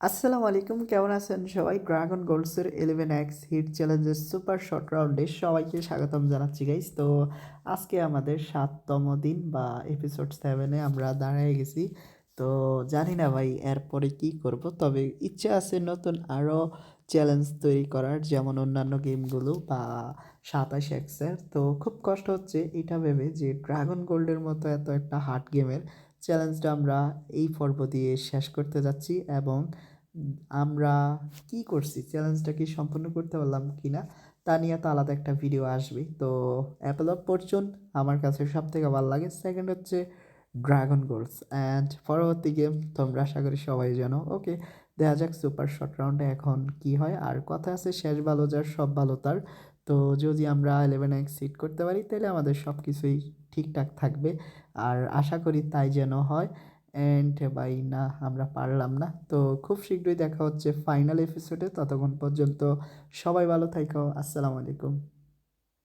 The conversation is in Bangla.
আসসালামু আলাইকুম, কেমন আছেন সবাই? ড্রাগন গোল্ডসের 11x হিট চ্যালেঞ্জের সুপার শর্ট রাউন্ডে সবাইকে স্বাগতম জানাচ্ছি গাইস। তো আজকে আমাদের 7তম দিন বা এপিসোড 7-এ আমরা দাঁড়ায় গেছি। তো জানি না ভাই এরপরে কি করব, তবে ইচ্ছে আছে নতুন আরও চ্যালেঞ্জ তৈরি করার, যেমন অন্যান্য গেমগুলো বা 27x-এর। তো খুব কষ্ট হচ্ছে এটা ভেবে যে ড্রাগন গোল্ডের মতো এত একটা হার্ড গেমের চ্যালেঞ্জটা আমরা এই পর্ব দিয়ে শেষ করতে যাচ্ছি। এবং আমরা কি করছি, চ্যালেঞ্জটা কি সম্পূর্ণ করতে পারলাম কিনা তা নিয়ে তো আলাদা একটা ভিডিও আসবে। তো অ্যাপেল অফ ফরচুন আমার কাছে সব থেকে ভালো লাগে, সেকেন্ড হচ্ছে ড্রাগন গোল্ডস, অ্যান্ড পরবর্তী গেম তোমরা আশা করি সবাই জানো। ওকে, দেখা যাক সুপার শর্ট রাউন্ডে এখন কি হয়। আর কথা আছে, শেষ ভালো যার সব ভালো তার। তো যদি আমরা 11x সিট করতে পারি তাহলে আমাদের সব কিছুই ঠিকঠাক থাকবে, আর আশা করি তাই যেন হয়। অ্যান্ড ভাই না, আমরা পারলাম না। তো খুব শীঘ্রই দেখা হচ্ছে ফাইনাল এপিসোডে, ততক্ষণ পর্যন্ত সবাই ভালো থাকো। আসসালামু আলাইকুম।